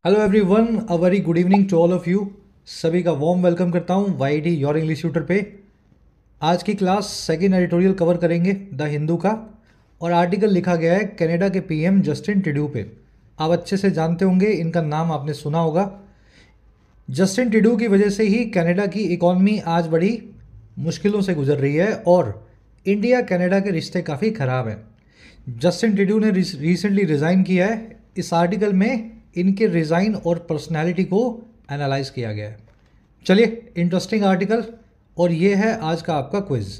Hello everyone, a very good evening to all of you. सभी का warm welcome करता हूँ वाईटी योर इंग्लिश ट्यूटर पे। आज की क्लास सेकेंड एडिटोरियल कवर करेंगे द हिंदू का, और आर्टिकल लिखा गया है कनाडा के पीएम जस्टिन ट्रूडो पे। आप अच्छे से जानते होंगे, इनका नाम आपने सुना होगा। जस्टिन ट्रूडो की वजह से ही कनाडा की इकॉनमी आज बड़ी मुश्किलों से गुजर रही है और इंडिया कनाडा के रिश्ते काफ़ी ख़राब हैं। जस्टिन ट्रूडो ने रिसेंटली रिज़ाइन किया है। इस आर्टिकल में इनके रिज़ाइन और पर्सनैलिटी को एनालाइज किया गया है। चलिए, इंटरेस्टिंग आर्टिकल। और ये है आज का आपका क्विज़।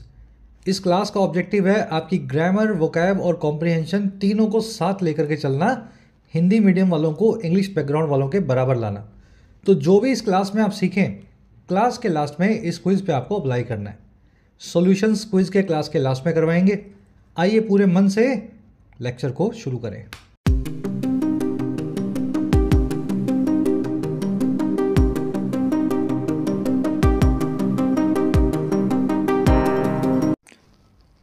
इस क्लास का ऑब्जेक्टिव है आपकी ग्रामर, वोकैब और कॉम्प्रिहेंशन तीनों को साथ लेकर के चलना, हिंदी मीडियम वालों को इंग्लिश बैकग्राउंड वालों के बराबर लाना। तो जो भी इस क्लास में आप सीखें, क्लास के लास्ट में इस क्विज़ पे आपको अप्लाई करना है। सॉल्यूशंस क्विज़ के क्लास के लास्ट में करवाएंगे। आइए पूरे मन से लेक्चर को शुरू करें।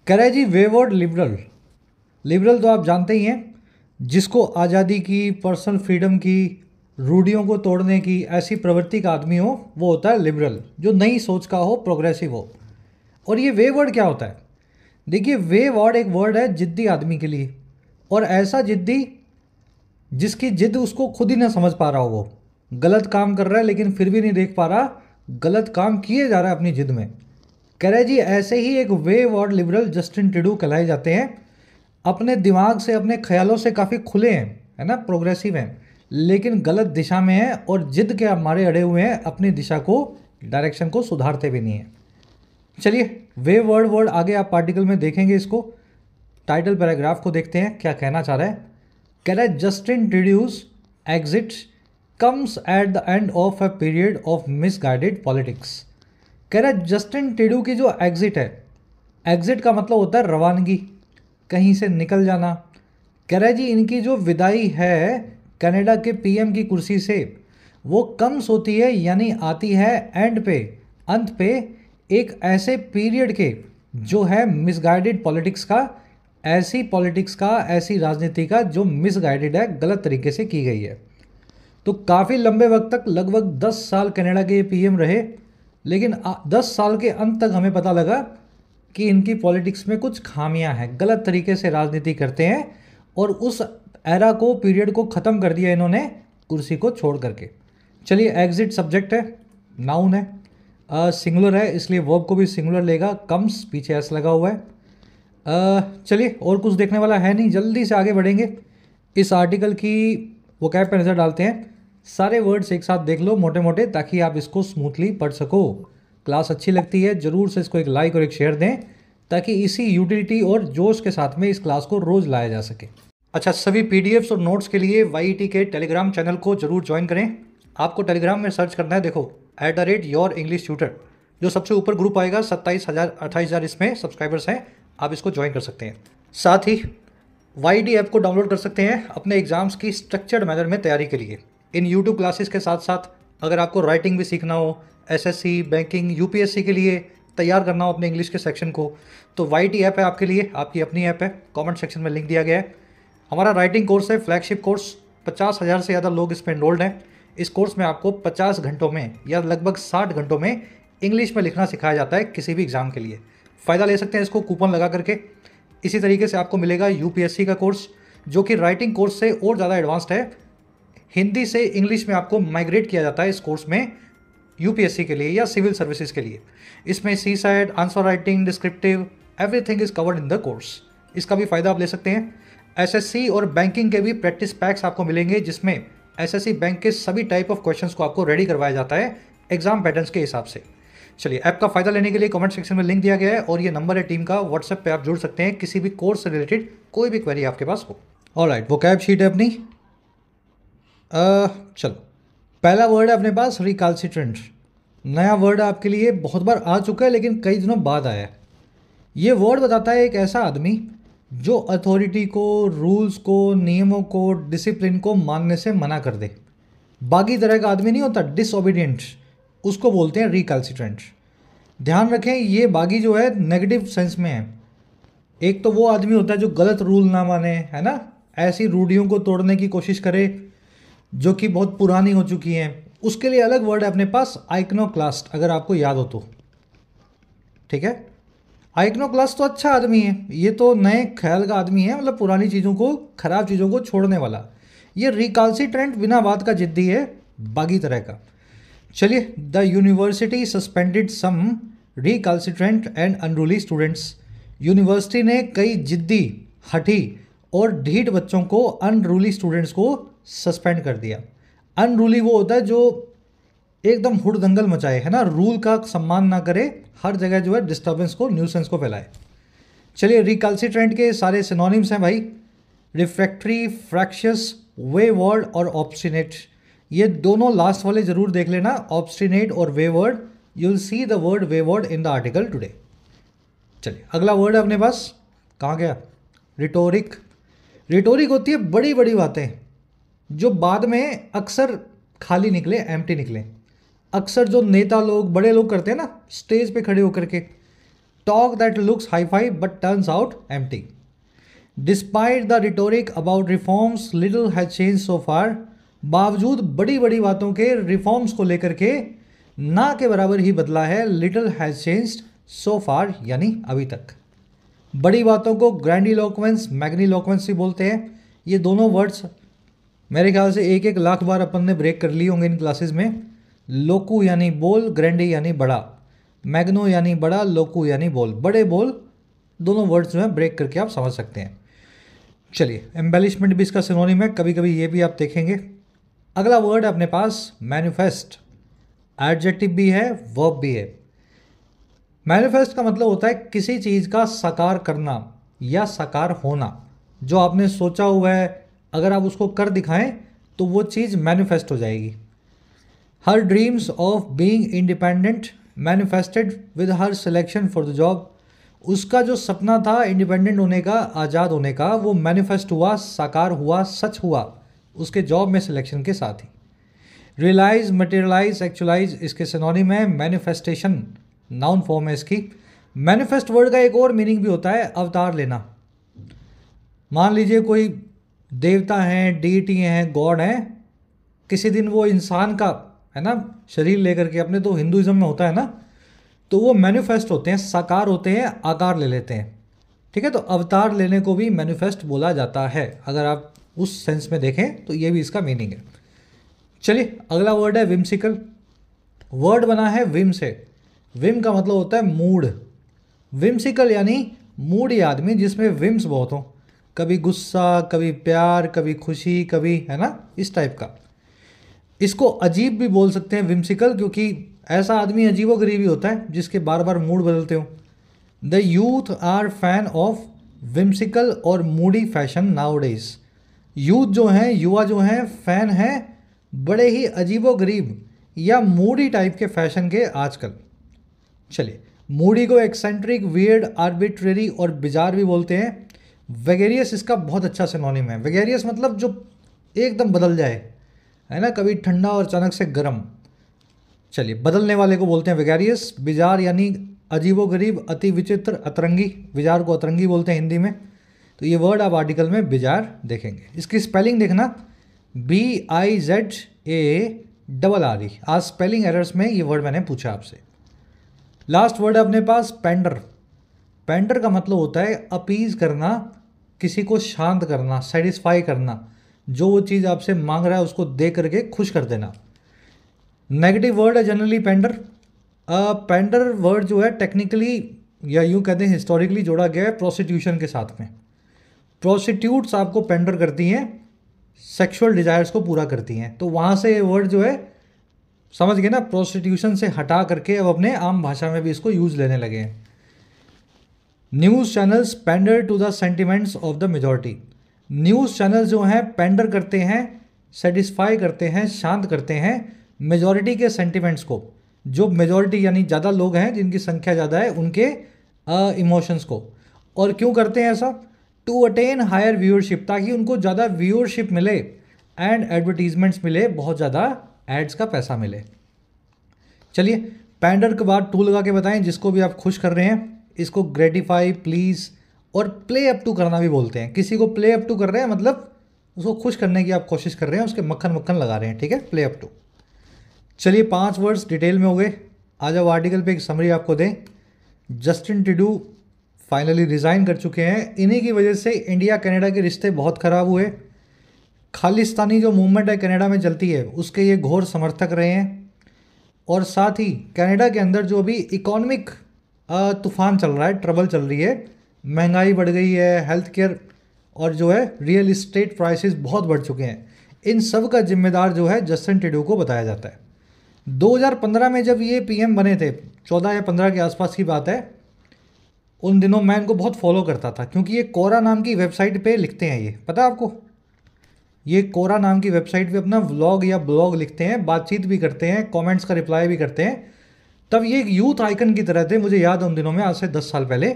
कह रहा है जी, वेवर्ड लिबरल। लिबरल तो आप जानते ही हैं, जिसको आज़ादी की, पर्सनल फ्रीडम की, रूढ़ियों को तोड़ने की ऐसी प्रवृत्ति का आदमी हो, वो होता है लिबरल। जो नई सोच का हो, प्रोग्रेसिव हो। और ये वे वर्ड क्या होता है? देखिए, वे वर्ड एक वर्ड है जिद्दी आदमी के लिए, और ऐसा जिद्दी जिसकी जिद उसको खुद ही ना समझ पा रहा हो। वो गलत काम कर रहा है लेकिन फिर भी नहीं देख पा रहा, गलत काम किए जा रहा है अपनी जिद में। कह रहे जी, ऐसे ही एक वे वर्ड लिबरल जस्टिन ट्रूडो कहलाए जाते हैं। अपने दिमाग से, अपने ख्यालों से काफ़ी खुले हैं, है ना, प्रोग्रेसिव हैं, लेकिन गलत दिशा में हैं और जिद के मारे अड़े हुए हैं, अपनी दिशा को, डायरेक्शन को सुधारते भी नहीं हैं। चलिए, वे वर्ड आगे आप आर्टिकल में देखेंगे। इसको टाइटल पैराग्राफ को देखते हैं क्या कहना चाह रहा है। कह रहा है, Justin Trudeau's exit comes at the end of a period of misguided politics. कह रहा है, जस्टिन ट्रूडो की जो एग्जिट है, एग्जिट का मतलब होता है रवानगी, कहीं से निकल जाना। कह रहा है जी, इनकी जो विदाई है कनाडा के पीएम की कुर्सी से, वो कम्स होती है, यानी आती है एंड पे, अंत पे, एक ऐसे पीरियड के जो है मिसगाइडेड पॉलिटिक्स का, ऐसी पॉलिटिक्स का, ऐसी राजनीति का जो मिसगाइडेड है, गलत तरीके से की गई है। तो काफ़ी लंबे वक्त तक, लगभग 10 साल कनाडा के पीएम रहे, लेकिन 10 साल के अंत तक हमें पता लगा कि इनकी पॉलिटिक्स में कुछ खामियां हैं, गलत तरीके से राजनीति करते हैं, और उस एरा को, पीरियड को ख़त्म कर दिया इन्होंने कुर्सी को छोड़ करके। चलिए, एग्जिट सब्जेक्ट है, नाउन है, सिंगुलर है, इसलिए वर्ब को भी सिंगुलर लेगा। कम्स, पीछे एस लगा हुआ है। चलिए, और कुछ देखने वाला है नहीं, जल्दी से आगे बढ़ेंगे। इस आर्टिकल की वोकैब पर नज़र डालते हैं। सारे वर्ड्स एक साथ देख लो मोटे मोटे, ताकि आप इसको स्मूथली पढ़ सको। क्लास अच्छी लगती है, ज़रूर से इसको एक लाइक और एक शेयर दें, ताकि इसी यूटिलिटी और जोश के साथ में इस क्लास को रोज़ लाया जा सके। अच्छा, सभी पीडीएफ्स और नोट्स के लिए वाईटी के टेलीग्राम चैनल को जरूर ज्वाइन करें। आपको टेलीग्राम में सर्च करना है, देखो @योर इंग्लिश ट्यूटर, जो सबसे ऊपर ग्रुप आएगा, 27,000 इसमें सब्सक्राइबर्स हैं, आप इसको ज्वाइन कर सकते हैं। साथ ही वाईटी ऐप को डाउनलोड कर सकते हैं अपने एग्जाम्स की स्ट्रक्चर्ड मैनर में तैयारी के लिए। इन यूट्यूब क्लासेस के साथ साथ अगर आपको राइटिंग भी सीखना हो, एसएससी, बैंकिंग, यूपीएससी के लिए तैयार करना हो अपने इंग्लिश के सेक्शन को, तो वाईटी ऐप है आपके लिए, आपकी अपनी ऐप है। कमेंट सेक्शन में लिंक दिया गया है। हमारा राइटिंग कोर्स है, फ्लैगशिप कोर्स, 50,000 से ज़्यादा लोग इसमें एनरोल्ड हैं। इस कोर्स में आपको 50 घंटों में या लगभग 60 घंटों में इंग्लिश में लिखना सिखाया जाता है किसी भी एग्ज़ाम के लिए। फ़ायदा ले सकते हैं इसको कूपन लगा करके। इसी तरीके से आपको मिलेगा यूपीएससी का कोर्स, जो कि राइटिंग कोर्स से और ज़्यादा एडवांस्ड है। हिंदी से इंग्लिश में आपको माइग्रेट किया जाता है इस कोर्स में, यूपीएससी के लिए या सिविल सर्विसेज के लिए। इसमें CSAT, answer writing, descriptive, everything is covered in the course. इसका भी फ़ायदा आप ले सकते हैं। एसएससी और बैंकिंग के भी प्रैक्टिस पैक्स आपको मिलेंगे, जिसमें एसएससी बैंक के सभी टाइप ऑफ क्वेश्चंस को आपको रेडी करवाया जाता है एग्जाम पैटर्न्स के हिसाब से। चलिए, ऐप का फ़ायदा लेने के लिए कमेंट सेक्शन में लिंक दिया गया है, और ये नंबर है टीम का, व्हाट्सएप पे आप जुड़ सकते हैं किसी भी कोर्स से रिलेटेड कोई भी क्वेरी आपके पास हो। ऑलराइट, वोकैब शीट है अपनी। चलो, पहला वर्ड है अपने पास रिकाल्सिट्रेंट। नया वर्ड आपके लिए, बहुत बार आ चुका है लेकिन कई दिनों बाद आया है। ये वर्ड बताता है एक ऐसा आदमी जो अथॉरिटी को, रूल्स को, नियमों को, डिसिप्लिन को मानने से मना कर दे। बागी तरह का आदमी नहीं होता, डिसओबीडियंट, उसको बोलते हैं रिकाल्सिट्रेंट। ध्यान रखें, ये बागी जो है नेगेटिव सेंस में है। एक तो वो आदमी होता है जो गलत रूल ना माने, है ना, ऐसी रूढ़ियों को तोड़ने की कोशिश करे, जो कि बहुत पुरानी हो चुकी हैं, उसके लिए अलग वर्ड है अपने पास आइकनोक्लास्ट, अगर आपको याद हो तो। ठीक है, आइकनोक्लास्ट तो अच्छा आदमी है, ये तो नए ख्याल का आदमी है, मतलब पुरानी चीज़ों को, खराब चीज़ों को छोड़ने वाला। ये रिकाल्सिट्रेंट बिना बात का जिद्दी है, बागी तरह का। चलिए, the university suspended some recalcitrant and unruly students. University ने कई जिद्दी, हठी और ढीठ बच्चों को, अनरूली स्टूडेंट्स को सस्पेंड कर दिया। अनरूली वो होता है जो एकदम हुड़दंगल मचाए, है ना, रूल का सम्मान ना करे, हर जगह जो है डिस्टर्बेंस को, न्यूसेंस को फैलाए। चलिए, रिकाल्सिट्रेंट के सारे सिनोनिम्स हैं भाई, रिफ्रैक्टरी, फ्रैक्शियस, वेवर्ड और ऑब्स्टिनेट। ये दोनों लास्ट वाले जरूर देख लेना, ऑब्स्टिनेट और wayward. You will see the word wayward in the article today. चलिए, अगला वर्ड है अपने पास, कहाँ गया, रिटोरिक। रिटोरिक होती है बड़ी बड़ी बातें जो बाद में अक्सर खाली निकले, एम्प्टी निकले। अक्सर जो नेता लोग, बड़े लोग करते हैं ना, स्टेज पे खड़े होकर के, talk that looks hi fi but turns out empty. Despite the rhetoric about reforms little has change so far. बावजूद बड़ी बड़ी बातों के, रिफॉर्म्स को लेकर के ना के बराबर ही बदला है, लिटिल हैज चेंज्ड सो फार, यानी अभी तक। बड़ी बातों को ग्रैंडिलोक्वेंस, मैग्नीलोक्वेंस भी बोलते हैं। ये दोनों वर्ड्स मेरे ख्याल से 1-1 लाख बार अपन ने ब्रेक कर लिए होंगे इन क्लासेस में। लोकू यानी बोल, ग्रैंडी यानी बड़ा, मैग्नो यानी बड़ा, लोकू यानी बोल, बड़े बोल। दोनों वर्ड्स जो हैं ब्रेक करके आप समझ सकते हैं। चलिए, एम्बेलिशमेंट भी इसका सिनोनिम है, कभी कभी ये भी आप देखेंगे। अगला वर्ड है अपने पास मैनिफेस्ट। एडजेक्टिव भी है, वर्ब भी है। मैनिफेस्ट का मतलब होता है किसी चीज़ का साकार करना या साकार होना। जो आपने सोचा हुआ है, अगर आप उसको कर दिखाएं तो वो चीज़ मैनिफेस्ट हो जाएगी। हर dreams of being independent manifested with her selection for the job. उसका जो सपना था इंडिपेंडेंट होने का, आज़ाद होने का, वो मैनिफेस्ट हुआ, साकार हुआ, सच हुआ उसके जॉब में सिलेक्शन के साथ ही। रियलाइज, मटेरियलाइज, एक्चुअलाइज इसके सिनोनिम है। मैनिफेस्टेशन नाउन फॉर्म है इसकी। मैनिफेस्ट वर्ड का एक और मीनिंग भी होता है अवतार लेना। मान लीजिए कोई देवता हैं, डीटी हैं, गॉड हैं, किसी दिन वो इंसान का, है ना, शरीर लेकर के, अपने तो हिंदुइज्म में होता है ना, तो वो मैनिफेस्ट होते हैं, साकार होते हैं, आकार ले लेते हैं। ठीक है, तो अवतार लेने को भी मैनिफेस्ट बोला जाता है। अगर आप उस सेंस में देखें तो ये भी इसका मीनिंग है। चलिए, अगला वर्ड है विम्सिकल। वर्ड बना है विम से। विम का मतलब होता है मूड। विम्सिकल यानी मूडी आदमी जिसमें विम्स बहुत हों, कभी गुस्सा, कभी प्यार, कभी खुशी, कभी, है ना, इस टाइप का। इसको अजीब भी बोल सकते हैं विम्सिकल, क्योंकि ऐसा आदमी अजीबोगरीब ही होता है जिसके बार बार मूड बदलते हो। The youth are fan of whimsical और मूडी फैशन नाउडेज। यूथ जो हैं, युवा जो हैं, फैन हैं बड़े ही अजीबोगरीब या मूडी टाइप के फैशन के आजकल। चलिए, मूडी को एक्सेंट्रिक, वियर्ड, आर्बिट्रेरी और बिजार भी बोलते हैं। वेगेरियस इसका बहुत अच्छा सिनोनिम है। वेगेरियस मतलब जो एकदम बदल जाए, है ना, कभी ठंडा और अचानक से गर्म। चलिए, बदलने वाले को बोलते हैं वेगेरियस। बिजार यानी अजीबोगरीब, अति विचित्र, अतरंगी। बिजार को अतरंगी बोलते हैं हिंदी में। तो ये वर्ड आप आर्टिकल में बिजार देखेंगे। इसकी स्पेलिंग देखना, BIZARRE। आज स्पेलिंग एरर्स में ये वर्ड मैंने पूछा आपसे। लास्ट वर्ड है अपने पास पेंडर। पेंडर का मतलब होता है अपीज करना, किसी को शांत करना, सेटिस्फाई करना। जो वो चीज़ आपसे मांग रहा है उसको दे करके खुश कर देना। नेगेटिव वर्ड है जनरली पेंडर। पेंडर वर्ड जो है टेक्निकली या यूँ कहते हैं हिस्टोरिकली जोड़ा गया है प्रोस्टिट्यूशन के साथ में। प्रोस्टिट्यूट्स आपको पेंडर करती हैं, सेक्सुअल डिजायर्स को पूरा करती हैं। तो वहाँ से ये वर्ड जो है, समझ गए ना, प्रोस्टिट्यूशन से हटा करके अब अपने आम भाषा में भी इसको यूज लेने लगे हैं। News channels pander to the sentiments of the majority. News channels जो हैं पेंडर करते हैं, सेटिस्फाई करते हैं, शांत करते हैं मेजॉरिटी के सेंटिमेंट्स को। जो मेजॉरिटी यानी ज़्यादा लोग हैं, जिनकी संख्या ज़्यादा है, उनके इमोशंस को। और क्यों करते हैं ऐसा? टू अटेन हायर व्यूअरशिप, ताकि उनको ज़्यादा व्यूअरशिप मिले एंड एडवर्टीजमेंट्स मिले, बहुत ज़्यादा एड्स का पैसा मिले। चलिए, पैंडर के बाद टू लगा के बताएं जिसको भी आप खुश कर रहे हैं। इसको ग्रेटिफाई, प्लीज़ और प्ले अप टू करना भी बोलते हैं। किसी को प्ले अप टू कर रहे हैं मतलब उसको खुश करने की आप कोशिश कर रहे हैं, उसके मक्खन मक्खन लगा रहे हैं, ठीक है, प्ले अप टू। चलिए 5 वर्ड्स डिटेल में हो गए। आ जाओ आर्टिकल पे एक समरी आपको दें। जस्टिन ट्रूडो फाइनली रिज़ाइन कर चुके हैं। इन्हीं की वजह से इंडिया कनाडा के रिश्ते बहुत ख़राब हुए। खालिस्तानी जो मूवमेंट है कनाडा में चलती है उसके ये घोर समर्थक रहे हैं। और साथ ही कनाडा के अंदर जो अभी इकोनॉमिक तूफान चल रहा है, ट्रबल चल रही है, महंगाई बढ़ गई है, हेल्थ केयर और जो है रियल इस्टेट प्राइसेस बहुत बढ़ चुके हैं, इन सब का जिम्मेदार जो है जस्टिन ट्रूडो को बताया जाता है। 2015 में जब ये पीएम बने थे, 14 या 15 के आसपास की बात है, उन दिनों मैं इनको बहुत फॉलो करता था क्योंकि ये कोरा नाम की वेबसाइट पे लिखते हैं। ये पता है आपको, ये कोरा नाम की वेबसाइट पे अपना व्लॉग या ब्लॉग लिखते हैं, बातचीत भी करते हैं, कमेंट्स का रिप्लाई भी करते हैं। तब ये एक यूथ आइकन की तरह थे, मुझे याद है उन दिनों में, आज से 10 साल पहले।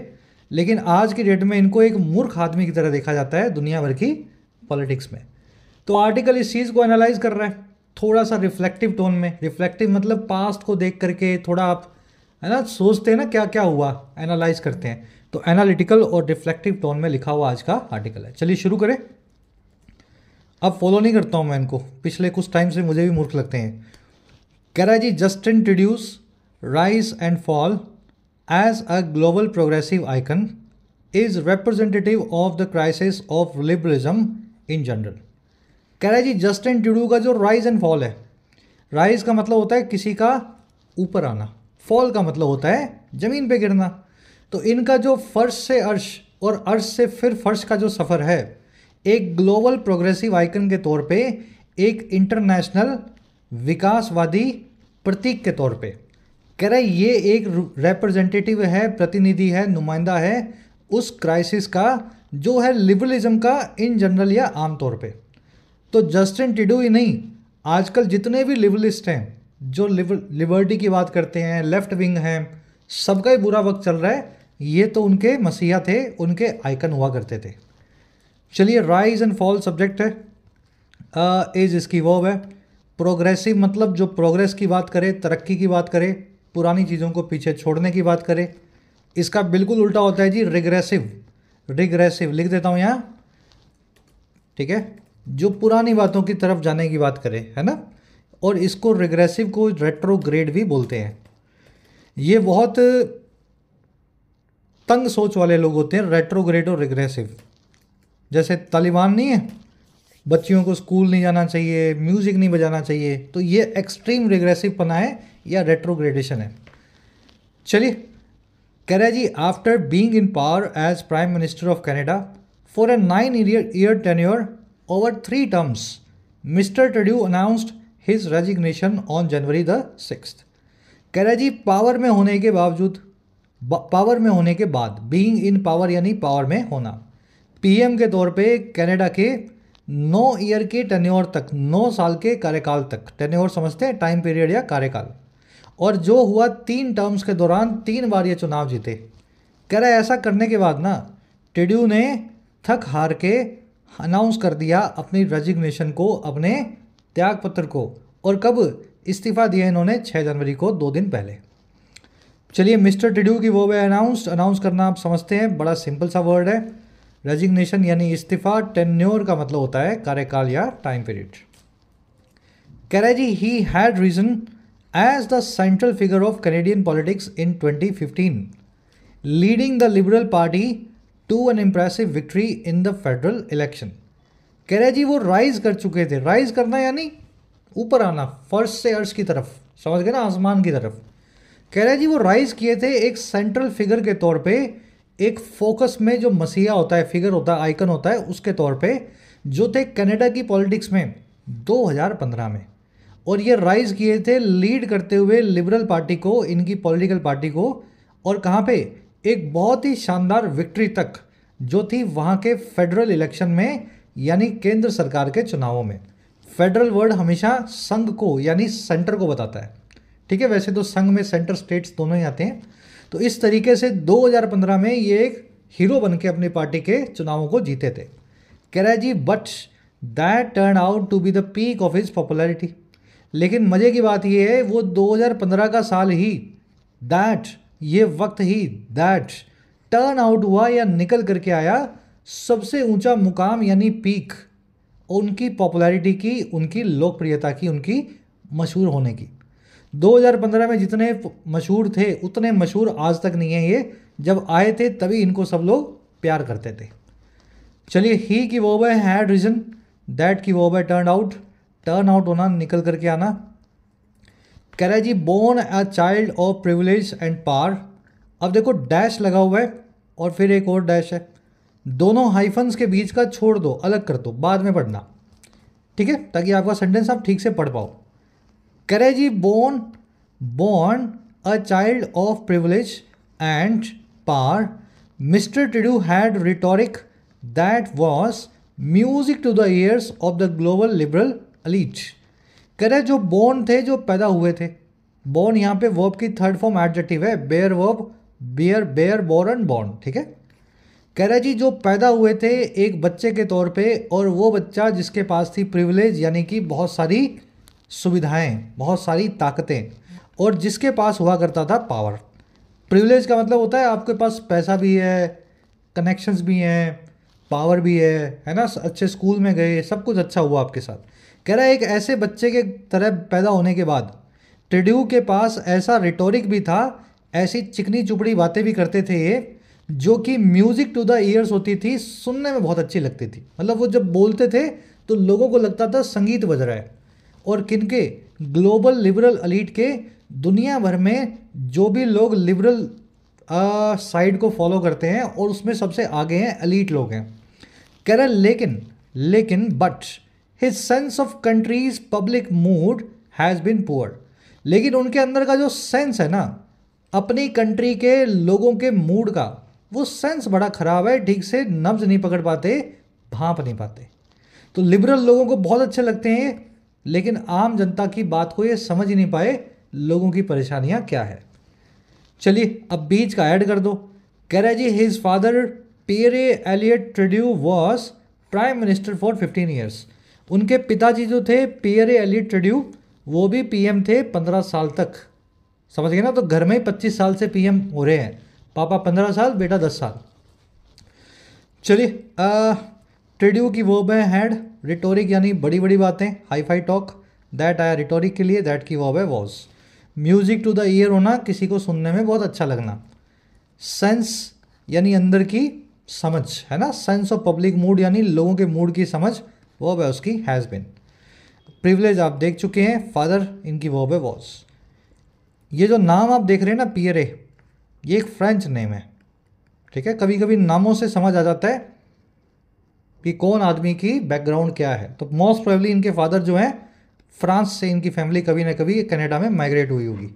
लेकिन आज की डेट में इनको एक मूर्ख आदमी की तरह देखा जाता है दुनिया भर की पॉलिटिक्स में। तो आर्टिकल इस चीज़ को एनालाइज कर रहा है थोड़ा सा रिफ्लेक्टिव टोन में। रिफ्लेक्टिव मतलब पास्ट को देख करके थोड़ा आप है ना सोचते हैं ना क्या क्या हुआ, एनालाइज करते हैं। तो एनालिटिकल और रिफ्लेक्टिव टोन में लिखा हुआ आज का आर्टिकल है। चलिए शुरू करें। अब फॉलो नहीं करता हूँ मैं इनको, पिछले कुछ टाइम से मुझे भी मूर्ख लगते हैं। कह रहा है जी, Justin ट्रूडो's rise and fall as a global progressive icon is representative of the crisis of liberalism in general। कह रहा है जी जस्टिन ट्रूडो का जो राइज एंड फॉल है, राइज का मतलब होता है किसी का ऊपर आना, फॉल का मतलब होता है ज़मीन पे गिरना। तो इनका जो फर्श से अर्श और अर्श से फिर फर्श का जो सफ़र है, एक ग्लोबल प्रोग्रेसिव आइकन के तौर पे, एक इंटरनेशनल विकासवादी प्रतीक के तौर पे, कह रहा है ये एक रिप्रेजेंटेटिव है, प्रतिनिधि है, नुमाइंदा है उस क्राइसिस का जो है लिबरलिज्म का इन जनरल या आम तौर पे। तो जस्टिन ट्रूडो ही नहीं, आजकल जितने भी लिबरलिस्ट हैं जो लिबर्टी की बात करते हैं, लेफ्ट विंग हैं, सबका ही बुरा वक्त चल रहा है। ये तो उनके मसीहा थे, उनके आइकन हुआ करते थे। चलिए राइज एंड फॉल सब्जेक्ट है, एज इसकी वर्ब है। प्रोग्रेसिव मतलब जो प्रोग्रेस की बात करे, तरक्की की बात करे, पुरानी चीज़ों को पीछे छोड़ने की बात करे। इसका बिल्कुल उल्टा होता है जी रिग्रेसिव। रिग्रेसिव लिख देता हूँ यहाँ, ठीक है, जो पुरानी बातों की तरफ जाने की बात करे, है ना। और इसको रिग्रेसिव को रेट्रोग्रेड भी बोलते हैं। ये बहुत तंग सोच वाले लोग होते हैं, रेट्रोग्रेड और रिग्रेसिव। जैसे तालिबान नहीं है, बच्चियों को स्कूल नहीं जाना चाहिए, म्यूज़िक नहीं बजाना चाहिए, तो ये एक्सट्रीम रिग्रेसिव पना है या रेट्रोग्रेडेशन है। चलिए, कह रहा है जी after being in power as prime minister of Canada for a 9-year tenure over 3 terms, mister Trudeau announced his resignation on January 6। कह रहा है जी पावर में होने के बावजूद, पावर में होने के बाद, बीइंग इन पावर यानी पावर में होना, पीएम के तौर पे कनाडा के 9 ईयर के टेन्योर तक, 9 साल के कार्यकाल तक, टेन्योर समझते हैं टाइम पीरियड या कार्यकाल, और जो हुआ 3 टर्म्स के दौरान 3 बार ये चुनाव जीते। कह रहा है ऐसा करने के बाद ना ट्रूडो ने थक हार के अनाउंस कर दिया अपनी रेजिग्नेशन को, अपने त्यागपत्र को। और कब इस्तीफ़ा दिया इन्होंने? 6 जनवरी को, 2 दिन पहले। चलिए मिस्टर ट्रूडो की वो है अनाउंस। अनाउंस करना आप समझते हैं, बड़ा सिंपल सा वर्ड है। रेजिग्नेशन यानी इस्तीफ़ा, टेन्योर का मतलब होता है कार्यकाल या टाइम पीरियड। कह रहा है जी he had reigned as the central figure of Canadian politics in 2015, leading the Liberal Party to an impressive victory in the federal election. कह रहा है जी वो राइज कर चुके थे। राइज करना यानी ऊपर आना, फर्श से अर्श की तरफ, समझ गए ना, आसमान की तरफ। कह रहा है जी वो राइज किए थे एक सेंट्रल फिगर के तौर पे, एक फोकस में जो मसीहा होता है, फिगर होता है, आइकन होता है, उसके तौर पे, जो थे कनाडा की पॉलिटिक्स में 2015 में। और ये राइज किए थे लीड करते हुए लिबरल पार्टी को, इनकी पॉलिटिकल पार्टी को। और कहाँ पे? एक बहुत ही शानदार विक्ट्री तक, जो थी वहाँ के फेडरल इलेक्शन में, यानी केंद्र सरकार के चुनावों में। फेडरल वर्ड हमेशा संघ को यानी सेंटर को बताता है, ठीक है। वैसे तो संघ में सेंटर स्टेट्स दोनों ही आते हैं। तो इस तरीके से 2015 में ये एक हीरो बन के अपनी पार्टी के चुनावों को जीते थे। कह रहा है जी but that turn out to be the peak of his popularity. लेकिन मज़े की बात ये है वो 2015 का साल ही, दैट ये वक्त ही, दैट टर्न आउट हुआ या निकल करके आया सबसे ऊंचा मुकाम यानी पीक उनकी पॉपुलैरिटी की, उनकी लोकप्रियता की, उनकी मशहूर होने की। 2015 में जितने मशहूर थे उतने मशहूर आज तक नहीं है ये। जब आए थे तभी इनको सब लोग प्यार करते थे। चलिए, ही की वो है हैड रीजन, दैट की वो है टर्न आउट होना, निकल करके आना। कह रहा है जी born a child of privilege and power. अब देखो डैश लगा हुआ है और फिर एक और डैश है, दोनों हाइफन्स के बीच का छोड़ दो, अलग कर दो, बाद में पढ़ना, ठीक है, ताकि आपका सेंटेंस आप ठीक से पढ़ पाओ। कह रहे जी born a child of privilege and power, Mr. Trudeau had rhetoric that was music to the ears of the global liberal elite। कह रहे जो born थे, जो पैदा हुए थे, born यहाँ पे वर्ब की थर्ड फॉर्म एडजेक्टिव है, bear verb, bear born borne, ठीक है। कह रहा जी जो पैदा हुए थे एक बच्चे के तौर पे, और वो बच्चा जिसके पास थी प्रिविलेज यानी कि बहुत सारी सुविधाएं, बहुत सारी ताकतें, और जिसके पास हुआ करता था पावर। प्रिविलेज का मतलब होता है आपके पास पैसा भी है, कनेक्शंस भी हैं, पावर भी है ना, अच्छे स्कूल में गए, सब कुछ अच्छा हुआ आपके साथ। कह रहा है एक ऐसे बच्चे के तरह पैदा होने के बाद ट्रूडो के पास ऐसा रिटोरिक भी था, ऐसी चिकनी चुपड़ी बातें भी करते थे ये, जो कि म्यूजिक टू द ईयर्स होती थी, सुनने में बहुत अच्छी लगती थी। मतलब वो जब बोलते थे तो लोगों को लगता था संगीत बज रहा है। और किनके? ग्लोबल लिबरल एलीट के, दुनिया भर में जो भी लोग लिबरल साइड को फॉलो करते हैं और उसमें सबसे आगे हैं एलीट लोग हैं। कह रहा लेकिन but his sense of countries public mood has been poor. लेकिन उनके अंदर का जो सेंस है ना अपनी कंट्री के लोगों के मूड का, वो सेंस बड़ा ख़राब है, ठीक से नब्ज नहीं पकड़ पाते, भांप नहीं पाते। तो लिबरल लोगों को बहुत अच्छे लगते हैं, लेकिन आम जनता की बात को ये समझ ही नहीं पाए लोगों की परेशानियां क्या है। चलिए अब बीच का ऐड कर दो। कह रहा है जी his father Pierre Elliott Trudeau was prime minister for 15 years. उनके पिताजी जो थे पियरे एलियट ट्रूडो, वो भी पीएम थे 15 साल तक। समझ गए ना, तो घर में ही 25 साल से पीएम हो रहे हैं, पापा 15 साल, बेटा 10 साल। चलिए ट्रूडो की वर्ब है हैड, रिटोरिक यानी बड़ी बड़ी बातें, हाई फाई टॉक, दैट आया रिटोरिक के लिए, दैट की वर्ब है was. Music to the ear होना, किसी को सुनने में बहुत अच्छा लगना। सेंस यानी अंदर की समझ, है ना, सेंस ऑफ पब्लिक मूड यानी लोगों के मूड की समझ, वर्ब है उसकी हैज़ बिन। प्रिविलेज आप देख चुके हैं, फादर इनकी वर्ब है वॉज। ये जो नाम आप देख रहे हैं ना पियरे, ये एक फ्रेंच नेम है, ठीक है। कभी कभी नामों से समझ आ जाता है कि कौन आदमी की बैकग्राउंड क्या है। तो मोस्ट प्रोबेबली इनके फादर जो हैं फ्रांस से इनकी फैमिली कभी ना कभी कनाडा में माइग्रेट हुई होगी।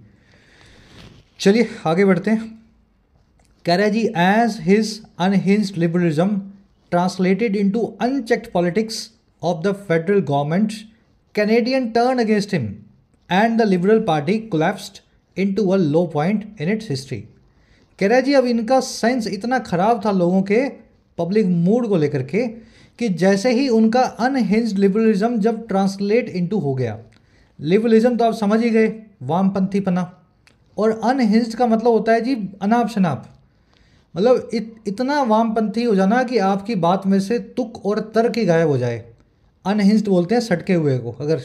चलिए आगे बढ़ते हैं। कह रहा है जी as his unhinged liberalism translated into unchecked politics of the federal government, Canadian turn against him and the Liberal Party collapsed into a low point in its history. कह रहा है जी अब इनका सेंस इतना ख़राब था लोगों के पब्लिक मूड को लेकर के कि जैसे ही उनका अनहिंज्ड लिबरलिज्म जब ट्रांसलेट इनटू हो गया, लिबरलिज्म तो आप समझ ही गए, वामपंथीपना, और अनहिंज्ड का मतलब होता है जी अनाप शनाप, मतलब इतना वामपंथी हो जाना कि आपकी बात में से तुक और तर्क ही गायब हो जाए। अनहिंज्ड बोलते हैं सटके हुए को, अगर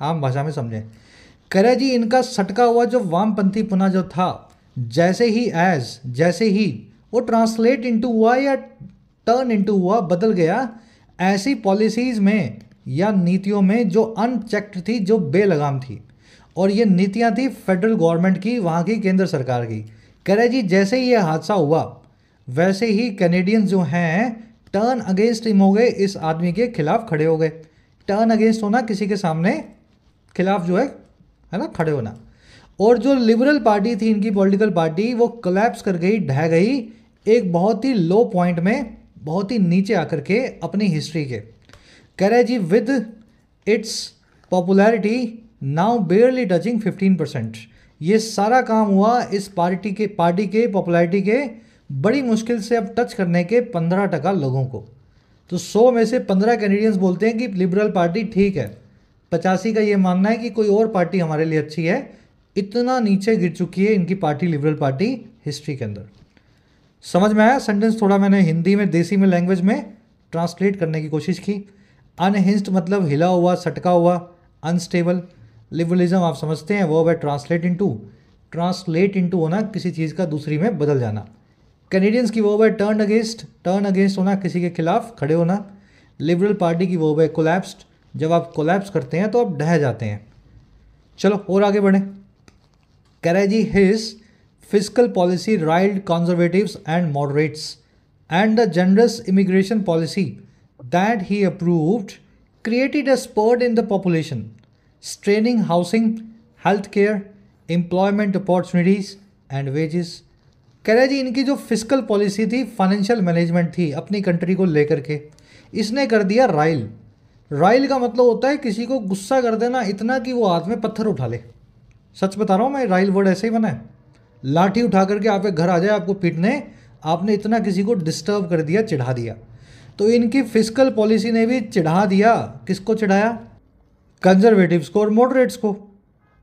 आम भाषा में समझें। कह रहा है जी इनका सटका हुआ जो वामपंथीपना जो था, जैसे ही वो ट्रांसलेट इनटू हुआ या टर्न इनटू हुआ, बदल गया ऐसी पॉलिसीज़ में या नीतियों में जो अनचेक्ड थी, जो बेलगाम थी। और ये नीतियां थी फेडरल गवर्नमेंट की, वहाँ की केंद्र सरकार की। कह रहे जी जैसे ही ये हादसा हुआ वैसे ही कैनेडियंस जो हैं टर्न अगेंस्ट हिम हो गए, इस आदमी के खिलाफ खड़े हो गए। टर्न अगेंस्ट होना, किसी के सामने खिलाफ जो है ना, खड़े होना। और जो लिबरल पार्टी थी इनकी पॉलिटिकल पार्टी, वो कोलैप्स कर गई, ढह गई एक बहुत ही लो पॉइंट में, बहुत ही नीचे आकर के अपनी हिस्ट्री के। कह रहे जी with its popularity now barely touching 15%। ये सारा काम हुआ इस पार्टी के पॉपुलैरिटी के बड़ी मुश्किल से अब टच करने के 15% लोगों को। तो 100 में से 15 कैनेडियंस बोलते हैं कि लिबरल पार्टी ठीक है, 85 का ये मानना है कि कोई और पार्टी हमारे लिए अच्छी है। इतना नीचे गिर चुकी है इनकी पार्टी, लिबरल पार्टी, हिस्ट्री के अंदर। समझ में आया? सेंटेंस थोड़ा मैंने हिंदी में, देसी में लैंग्वेज में ट्रांसलेट करने की कोशिश की। अनहिंस्ड मतलब हिला हुआ, सटका हुआ, अनस्टेबल। लिबरलिज्म आप समझते हैं, वर्ब है ट्रांसलेट इनटू होना, किसी चीज़ का दूसरी में बदल जाना। कैनेडियंस की वर्ब है टर्न अगेंस्ट होना, किसी के खिलाफ खड़े होना। लिबरल पार्टी की वर्ब है कोलैप्स्ड, जब आप कोलैप्स करते हैं तो आप ढह जाते हैं। चलो और आगे बढ़ें। कह रहा है जी his physical policy riled conservatives and moderates and the generous immigration policy that he approved created a spurt in the population, straining housing, healthcare, employment opportunities and wages। कह रहा है जी इनकी जो फिजिकल पॉलिसी थी, फाइनेंशियल मैनेजमेंट थी अपनी country को लेकर के, इसने कर दिया राइल। राइल का मतलब होता है किसी को गुस्सा कर देना इतना कि वो हाथ में पत्थर उठा ले। सच बता रहा हूँ मैं, राइल वर्ड ऐसे ही बना है। लाठी उठा करके आप घर आ जाए आपको पीटने, आपने इतना किसी को डिस्टर्ब कर दिया, चिढ़ा दिया। तो इनकी फिजिकल पॉलिसी ने भी चिढ़ा दिया। किसको चिढ़ाया? कंजर्वेटिव्स को और मॉडरेट्स को।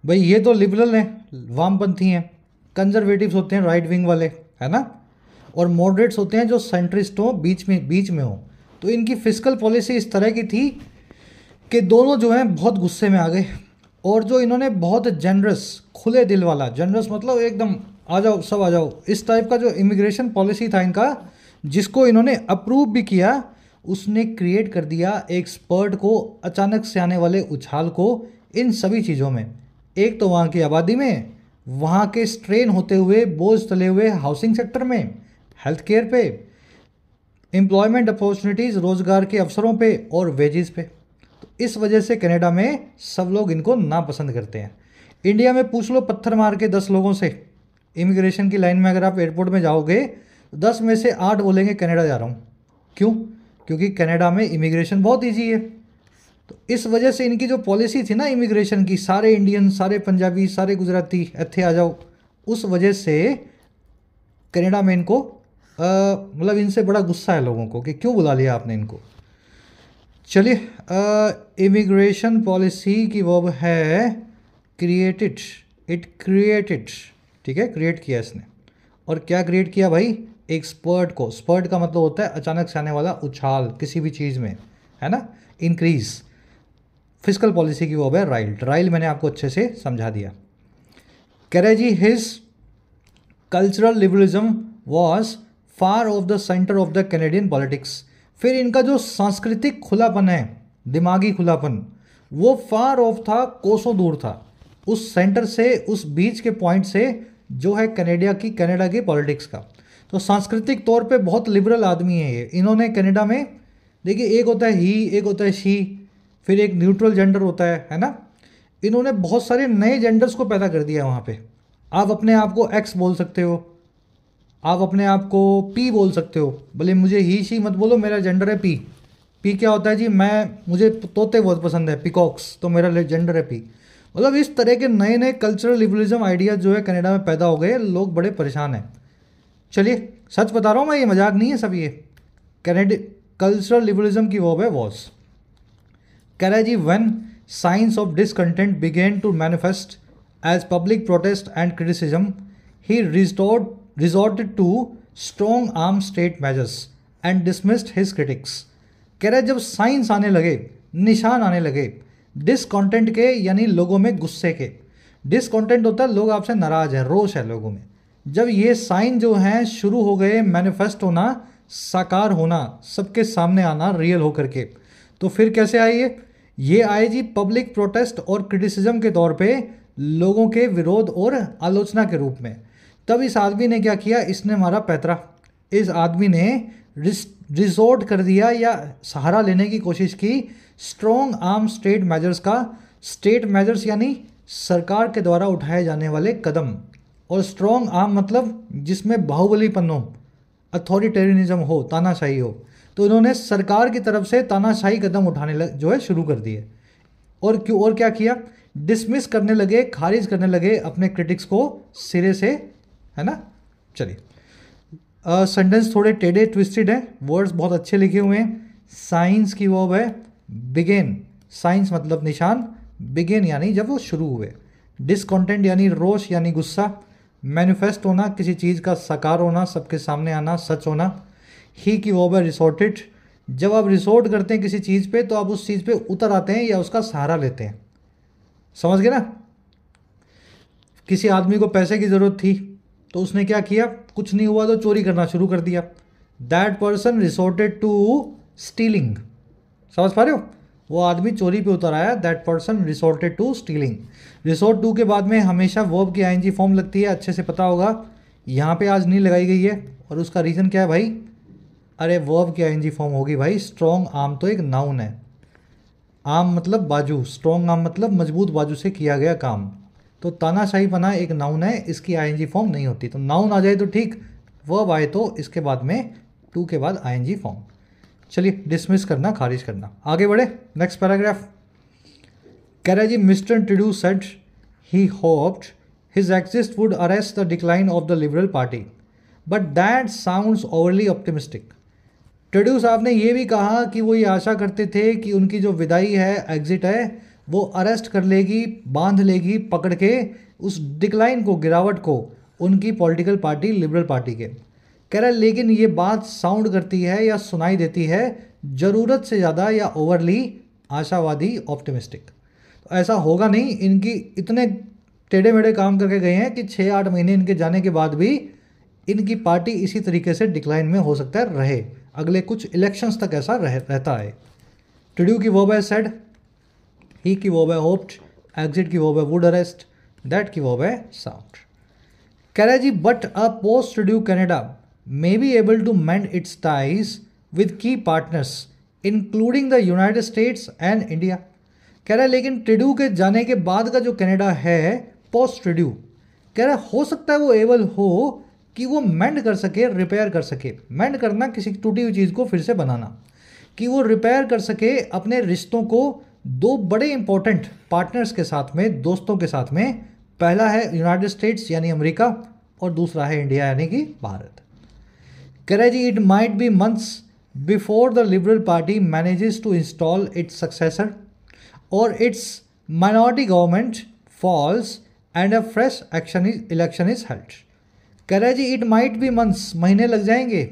भाई ये तो लिबरल हैं, वामपंथी हैं। कंजर्वेटिव्स होते हैं राइट विंग वाले, है ना, और मॉडरेट्स होते हैं जो सेंट्रिस्ट हो, बीच में हो। तो इनकी फिजिकल पॉलिसी इस तरह की थी कि दोनों जो हैं बहुत गुस्से में आ गए। और जो इन्होंने बहुत जेनरस, खुले दिल वाला, जेनरस मतलब एकदम आ जाओ सब आ जाओ, इस टाइप का जो इमिग्रेशन पॉलिसी था इनका, जिसको इन्होंने अप्रूव भी किया, उसने क्रिएट कर दिया एक स्पर्ट को, अचानक से आने वाले उछाल को इन सभी चीज़ों में। एक तो वहाँ की आबादी में, वहाँ के स्ट्रेन होते हुए, बोझ तले हुए हाउसिंग सेक्टर में, हेल्थ केयर पे, एम्प्लॉयमेंट अपॉर्चुनिटीज़, रोज़गार के अवसरों पे, और वेजेस पे। तो इस वजह से कनाडा में सब लोग इनको नापसंद करते हैं। इंडिया में पूछ लो पत्थर मार के 10 लोगों से, इमिग्रेशन की लाइन में अगर आप एयरपोर्ट में जाओगे 10 में से 8 बोलेंगे कनाडा जा रहा हूँ। क्यों? क्योंकि कनाडा में इमिग्रेशन बहुत ईजी है। तो इस वजह से इनकी जो पॉलिसी थी ना इमिग्रेशन की, सारे इंडियन, सारे पंजाबी, सारे गुजराती इत्थे आ जाओ, उस वजह से कनाडा में इनको मतलब इनसे बड़ा गुस्सा है लोगों को कि क्यों बुला लिया आपने इनको। चलिए, इमिग्रेशन पॉलिसी की वर्ब है क्रिएटेड, इट क्रिएटेड, ठीक है, क्रिएट किया इसने। और क्या क्रिएट किया भाई? एक स्पर्ट को। स्पर्ट का मतलब होता है अचानक से आने वाला उछाल किसी भी चीज़ में, है ना, इंक्रीज। फिजिकल पॉलिसी की वर्ब है राइल। राइल मैंने आपको अच्छे से समझा दिया। कह रहे जी his cultural liberalism was far off the centre of the Canadian politics. फिर इनका जो सांस्कृतिक खुलापन है, दिमागी खुलापन, वो फार ऑफ था, कोसों दूर था उस सेंटर से, उस बीच के पॉइंट से जो है कनाडा की पॉलिटिक्स का। तो सांस्कृतिक तौर पे बहुत लिबरल आदमी है ये। इन्होंने कनाडा में, देखिए, एक होता है ही, एक होता है शी, फिर एक न्यूट्रल जेंडर होता है ना। इन्होंने बहुत सारे नए जेंडर्स को पैदा कर दिया वहाँ पे। आप अपने आप को एक्स बोल सकते हो, आप अपने आप को पी बोल सकते हो। भले मुझे ही शी मत बोलो, मेरा जेंडर है पी। पी क्या होता है जी? मुझे तोते बहुत पसंद है, पिकॉक्स, तो मेरा जेंडर है पी। मतलब इस तरह के नए नए कल्चरल लिबरलिज्म आइडियाज जो है कनाडा में पैदा हो गए, लोग बड़े परेशान हैं। चलिए, सच बता रहा हूँ मैं, ये मजाक नहीं है सब। ये कल्चरल लिबरलिज्म की वर्ब है वॉज। कह रहा है जी when science of discontent began to manifest as public protest and criticism, he resorted to strong arm state measures and dismissed his critics. कह रहा है जब साइंस आने लगे, निशान आने लगे डिसकंटेंट के, यानी लोगों में गुस्से के। डिसकंटेंट होता है लोग आपसे नाराज हैं, रोष है लोगों में। जब ये साइन जो हैं शुरू हो गए मैनिफेस्ट होना, साकार होना, सबके सामने आना रियल होकर के, तो फिर कैसे आए ये आए जी पब्लिक प्रोटेस्ट और क्रिटिसिज्म के तौर पे, लोगों के विरोध और आलोचना के रूप में। तब इस आदमी ने क्या किया? इसने मारा पैतरा। इस आदमी ने रिजोर्ट कर दिया या सहारा लेने की कोशिश की स्ट्रॉन्ग आर्म स्टेट मेजर्स का। स्टेट मेजर्स यानी सरकार के द्वारा उठाए जाने वाले कदम, और स्ट्रॉन्ग आर्म मतलब जिसमें बाहुबलीपन हो, अथॉरिटेरियनिज्म हो, तानाशाही हो। तो इन्होंने सरकार की तरफ से तानाशाही कदम उठाने जो है शुरू कर दिए। और क्यों, और क्या किया? डिसमिस करने लगे, खारिज करने लगे अपने क्रिटिक्स को सिरे से, है ना। चलिए, सेंटेंस थोड़े टेढ़े ट्विस्टेड हैं, वर्ड्स बहुत अच्छे लिखे हुए हैं। साइंस की वर्ब है बिगेन। साइंस मतलब निशान, बिगेन यानी जब वो शुरू हुए। डिसकॉन्टेंट यानी रोष यानी गुस्सा। मैनिफेस्ट होना, किसी चीज़ का साकार होना, सबके सामने आना, सच होना। ही की वर्ब है रिसॉर्टेड। जब आप रिसोर्ट करते हैं किसी चीज़ पे तो आप उस चीज़ पे उतर आते हैं या उसका सहारा लेते हैं। समझ गए ना? किसी आदमी को पैसे की ज़रूरत थी तो उसने क्या किया, कुछ नहीं हुआ तो चोरी करना शुरू कर दिया। That person resorted to stealing. समझ पा रहे हो? वो आदमी चोरी पे उतर आया। That person resorted to stealing. Resort to के बाद में हमेशा वर्ब की आईएनजी फॉर्म लगती है, अच्छे से पता होगा। यहाँ पे आज नहीं लगाई गई है और उसका रीज़न क्या है भाई? अरे वर्ब की आईएनजी फॉर्म होगी भाई। स्ट्रॉन्ग आर्म तो एक नाउन है। आर्म मतलब बाजू, स्ट्रॉन्ग आर्म मतलब मजबूत बाजू से किया गया काम। तो तानाशाही पना एक नाउन है, इसकी आईएनजी फॉर्म नहीं होती। तो नाउन आ जाए तो ठीक, वर्ब आए तो इसके बाद में टू के बाद आईएनजी फॉर्म। चलिए डिसमिस करना, खारिज करना, आगे बढ़े। नेक्स्ट पैराग्राफ कह रहा है जी, मिस्टर टिडू said he hoped his exist would arrest the decline of the Liberal Party, but that sounds overly optimistic. टिडू साहब ने ये भी कहा कि वो ये आशा करते थे कि उनकी जो विदाई है, एग्जिट है, वो अरेस्ट कर लेगी, बांध लेगी पकड़ के उस डिक्लाइन को, गिरावट को, उनकी पॉलिटिकल पार्टी लिबरल पार्टी के। कह रहा है लेकिन ये बात साउंड करती है या सुनाई देती है ज़रूरत से ज़्यादा या ओवरली आशावादी, ऑप्टिमिस्टिक। तो ऐसा होगा नहीं। इनकी इतने टेढ़े मेढ़े काम करके गए हैं कि 6-8 महीने इनके जाने के बाद भी इनकी पार्टी इसी तरीके से डिक्लाइन में हो सकता है रहे, अगले कुछ इलेक्शंस तक ऐसा रहता है। टिड्यू की वर्ब है सेड, ही की वर्ब है होप्ड, एग्जिट की वर्ब है वुड अरेस्ट, दैट की वर्ब है साउंड। कह रहा है जी, बट अ पोस्ट टिड्यू Canada may be able to mend its ties with key partners including the United States and India। कह रहा है लेकिन टिड्यू के जाने के बाद का जो कनाडा है पोस्ट टिड्यू, कह रहा है हो सकता है वो एबल हो कि वो मेंड कर सके, रिपेयर कर सके। मेंड करना किसी टूटी हुई चीज़ को फिर से बनाना, कि वो रिपेयर कर सके अपने रिश्तों को दो बड़े इंपॉर्टेंट पार्टनर्स के साथ में, दोस्तों के साथ में। पहला है यूनाइटेड स्टेट्स यानी अमेरिका और दूसरा है इंडिया यानी कि भारत। कह रहा है जी, it might be months before the Liberal Party manages to install its successor और its minority government falls and a fresh election is held. कह रहा है जी, इट माइट बी मंथ्स, महीने लग जाएंगे,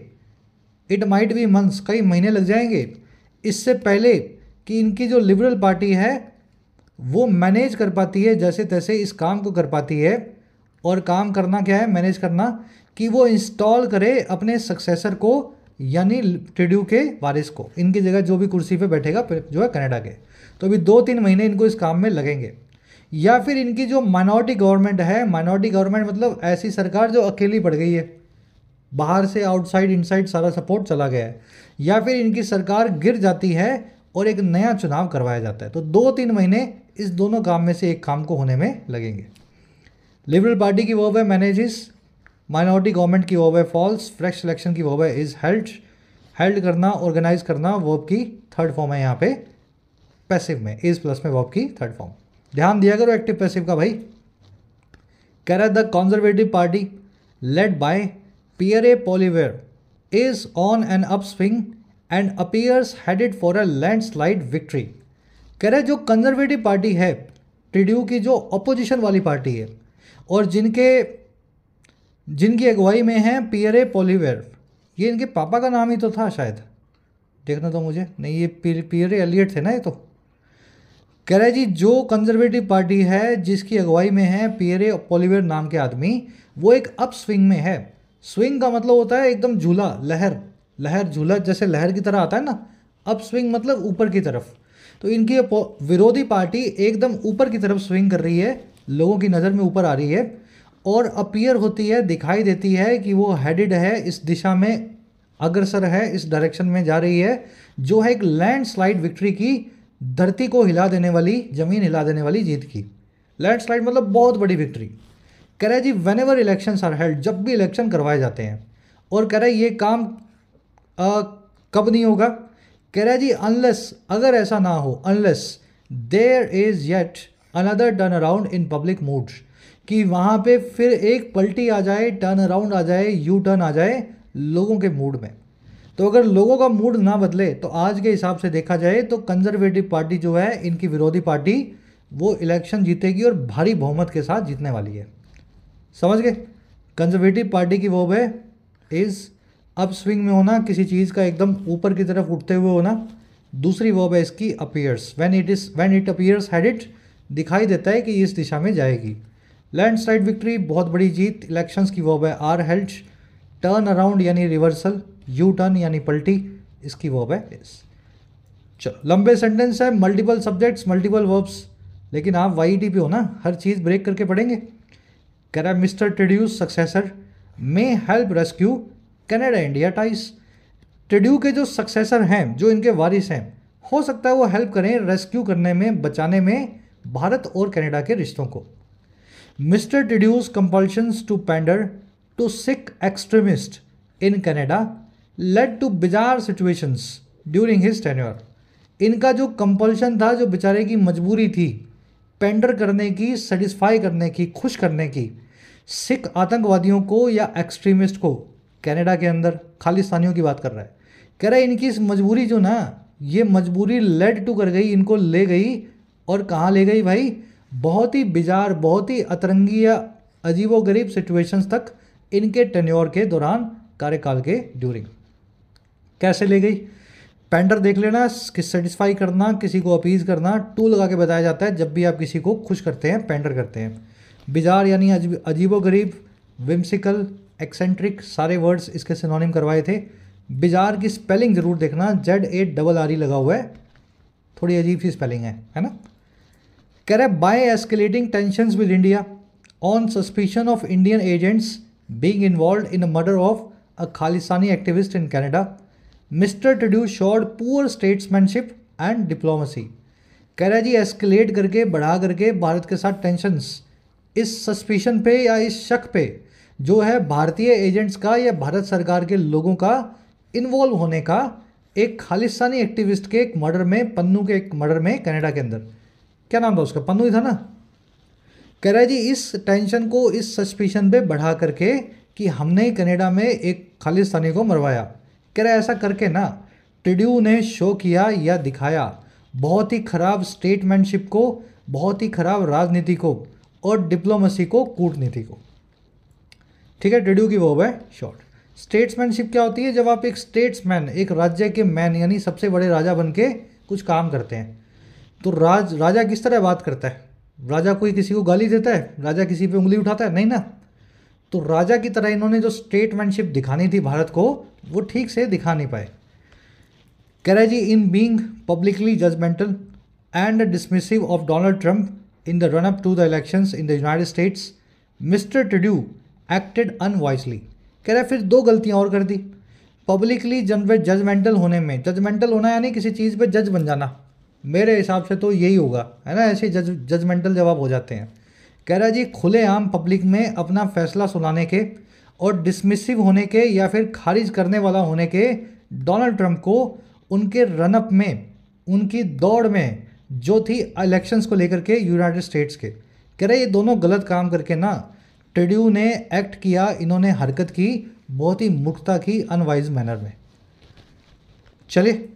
इट माइट बी मंथ्स, कई महीने लग जाएंगे, इससे पहले कि इनकी जो लिबरल पार्टी है वो मैनेज कर पाती है, जैसे तैसे इस काम को कर पाती है। और काम करना क्या है, मैनेज करना, कि वो इंस्टॉल करे अपने सक्सेसर को यानी टिड्यू के वारिस को, इनकी जगह जो भी कुर्सी पे बैठेगा जो है कनाडा के। तो अभी 2-3 महीने इनको इस काम में लगेंगे। या फिर इनकी जो माइनॉरिटी गवर्नमेंट है, माइनॉरिटी गवर्नमेंट मतलब ऐसी सरकार जो अकेली पड़ गई है, बाहर से आउटसाइड इनसाइड सारा सपोर्ट चला गया है, या फिर इनकी सरकार गिर जाती है और एक नया चुनाव करवाया जाता है। तो 2-3 महीने इस दोनों काम में से एक काम को होने में लगेंगे। लिबरल पार्टी की वर्ब है मैनेजेस, माइनॉरिटी गवर्नमेंट की वर्ब है फॉल्स, फ्रेश इलेक्शन की वर्ब है इज हेल्ड। हेल्ड करना, ऑर्गेनाइज करना वर्ब की थर्ड फॉर्म है यहाँ पे पैसिव में, इज प्लस में वर्ब की थर्ड फॉर्म। ध्यान दिया करो एक्टिव पैसिव का भाई। कह रहा है the Conservative Party led by Pierre Poilievre is on an upswing and appears headed for a landslide victory. कह रहा है जो कंजर्वेटिव पार्टी है, टिड्यू की जो अपोजिशन वाली पार्टी है और जिनकी अगुवाई में है पियरे पोलिवेयर, ये इनके पापा का नाम ही तो था शायद, देखना तो मुझे नहीं, ये पियरे एलियट थे ना ये तो। कह रहा है जी, जो कंजर्वेटिव पार्टी है जिसकी अगुवाई में है पियरे पोलिवेयर नाम के आदमी, वो एक अप स्विंग में है। स्विंग का मतलब होता है एकदम झूला, लहर झूला जैसे लहर की तरह आता है ना, अप स्विंग मतलब ऊपर की तरफ। तो इनकी विरोधी पार्टी एकदम ऊपर की तरफ स्विंग कर रही है, लोगों की नज़र में ऊपर आ रही है और अपीयर होती है, दिखाई देती है कि वो हेडेड है, इस दिशा में अग्रसर है, इस डायरेक्शन में जा रही है, जो है एक लैंडस्लाइड विक्ट्री की, धरती को हिला देने वाली, ज़मीन हिला देने वाली जीत की। लैंडस्लाइड मतलब बहुत बड़ी विक्ट्री। कह रहा है जी, whenever elections are held, जब भी इलेक्शन करवाए जाते हैं। और कह रहा है ये काम कब नहीं होगा, कह रहा है जी अनलेस, अगर ऐसा ना हो, unless there is yet another turn around in public moods, कि वहाँ पे फिर एक पलटी आ जाए, टर्न अराउंड आ जाए, यू टर्न आ जाए लोगों के मूड में। तो अगर लोगों का मूड ना बदले तो आज के हिसाब से देखा जाए तो कंजर्वेटिव पार्टी जो है, इनकी विरोधी पार्टी, वो इलेक्शन जीतेगी और भारी बहुमत के साथ जीतने वाली है। समझ गए? कंजर्वेटिव पार्टी की वो है इज़, अप स्विंग में होना, किसी चीज़ का एकदम ऊपर की तरफ उठते हुए होना। दूसरी वर्ब है इसकी appears, when it appears headed, दिखाई देता है कि इस दिशा में जाएगी। लैंडस्लाइड विक्ट्री, बहुत बड़ी जीत। इलेक्शंस की वर्ब है आर हेल्ड। टर्न अराउंड यानी रिवर्सल, यू टर्न यानी पलटी, इसकी वर्ब है इस। चलो लंबे सेंटेंस है, मल्टीपल सब्जेक्ट्स मल्टीपल वर्ब्स, लेकिन आप वाईटी पे हो ना, हर चीज़ ब्रेक करके पढ़ेंगे। कह रहा है mister Trudeau's successor may help rescue Canada India ties. Trudeau के जो सक्सेसर हैं, जो इनके वारिस हैं, हो सकता है वो हेल्प करें रेस्क्यू करने में, बचाने में भारत और कनाडा के रिश्तों को। Mister Trudeau's compulsions to pander to Sikh extremist in Canada led to bizarre situations during his tenure. इनका जो कंपल्शन था, जो बेचारे की मजबूरी थी पेंडर करने की, सेटिस्फाई करने की, खुश करने की सिख आतंकवादियों को या एक्सट्रीमिस्ट को, कनाडा के अंदर खालिस्तानियों की बात कर रहा है। कह रहा है इनकी इस मजबूरी जो ना, ये मजबूरी लेड टू कर गई, इनको ले गई। और कहाँ ले गई भाई? बहुत ही बिजार, बहुत ही अतरंगी या अजीबोगरीब सिचुएशंस तक इनके टेन्योर के दौरान, कार्यकाल के ड्यूरिंग। कैसे ले गई? पेंडर देख लेना, सेटिस्फाई करना, किसी को अपीज करना, टू लगा के बताया जाता है जब भी आप किसी को खुश करते हैं, पेंडर करते हैं। बिजार यानी अजीबोगरीब, विम्सिकल, एक्सेंट्रिक, सारे वर्ड्स इसके सिनोनिम करवाए थे। बिजार की स्पेलिंग जरूर देखना, ZARRE लगा हुआ है, थोड़ी अजीब सी स्पेलिंग है ना। कह रहा है by escalating tensions with India on suspicion of Indian agents being involved in a murder of a Khalistani activist in Canada, mister Trudeau showed poor statesmanship and diplomacy. कह रहा है जी एस्केलेट करके, बढ़ा करके भारत के साथ टेंशंस, इस सस्पिशन पे या इस शक पे जो है भारतीय एजेंट्स का या भारत सरकार के लोगों का इन्वॉल्व होने का, एक खालिस्तानी एक्टिविस्ट के एक मर्डर में, पन्नू के एक मर्डर में कनाडा के अंदर। क्या नाम था उसका? पन्नू ही था ना। कह रहा है जी इस टेंशन को, इस सस्पिशन पे बढ़ा करके कि हमने ही कनाडा में एक खालिस्तानी को मरवाया। कह रहा है ऐसा करके ना ट्रेड्यू ने शो किया या दिखाया बहुत ही खराब स्टेटमैनशिप को, बहुत ही खराब राजनीति को और डिप्लोमेसी को, कूटनीति को। ठीक है, ट्रेड्यू की वर्ब है शॉर्ट। स्टेट्समैनशिप क्या होती है? जब आप एक स्टेट्समैन, एक राज्य के मैन यानी सबसे बड़े राजा बन के कुछ काम करते हैं। तो राजा किस तरह बात करता है? राजा कोई किसी को गाली देता है? राजा किसी पे उंगली उठाता है? नहीं ना। तो राजा की तरह इन्होंने जो स्टेटमैनशिप दिखानी थी भारत को, वो ठीक से दिखा नहीं पाए। कह रहा है जी in being publicly judgmental and dismissive of Donald Trump in the run up to the elections in the United States, mister Trudeau acted unwisely. कह रहा है फिर दो गलतियां और कर दी। पब्लिकली जजमेंटल होने में, जजमेंटल होना यानी किसी चीज़ पे जज बन जाना, मेरे हिसाब से तो यही होगा, है ना, ऐसे जजमेंटल जब आप हो जाते हैं। कह रहा है जी खुलेआम पब्लिक में अपना फैसला सुनाने के और डिसमिसिव होने के या फिर खारिज करने वाला होने के डोनाल्ड ट्रंप को उनके रनअप में, उनकी दौड़ में जो थी इलेक्शंस को लेकर के यूनाइटेड स्टेट्स के। कह रहे ये दोनों गलत काम करके ना ट्रेड्यू ने एक्ट किया, इन्होंने हरकत की बहुत ही मूर्खता की, अनवाइज मैनर में। चलिए,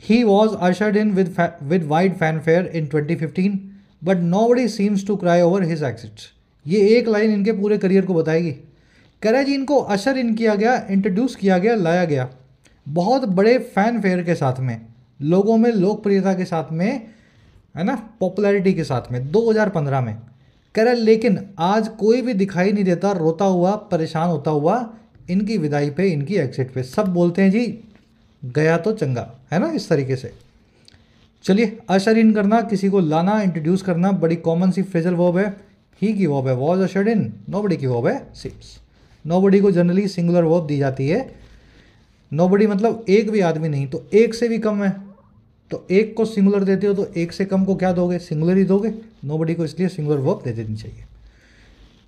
he was ushered in with wide fanfare in 2015 but nobody seems to cry over his exit। ये एक लाइन इनके पूरे करियर को बताएगी। कह रहा है जी इनको अशर इन किया गया, इंट्रोड्यूस किया गया, लाया गया बहुत बड़े फैन फेयर के साथ में, लोगों में लोकप्रियता के साथ में, है ना, पॉपुलैरिटी के साथ में 2015 में। कह रहा है लेकिन आज कोई भी दिखाई नहीं देता रोता हुआ, परेशान होता हुआ इनकी विदाई पे, इनकी एग्जिट पे। सब बोलते हैं जी गया तो चंगा, है ना, इस तरीके से। चलिए, अशर इन करना, किसी को लाना, इंट्रोड्यूस करना, बड़ी कॉमन सी फ्रेजल वर्ब है। ही की वर्ब है वॉज अशर्ड इन, नोबडी की वर्ब है सीम्स। नोबडी को जनरली सिंगुलर वर्ब दी जाती है। नोबडी मतलब एक भी आदमी नहीं, तो एक से भी कम है तो एक को सिंगुलर देते हो, तो एक से कम को क्या दोगे? सिंगुलर ही दोगे। नोबडी को इसलिए सिंगुलर वर्ब दे देनी चाहिए।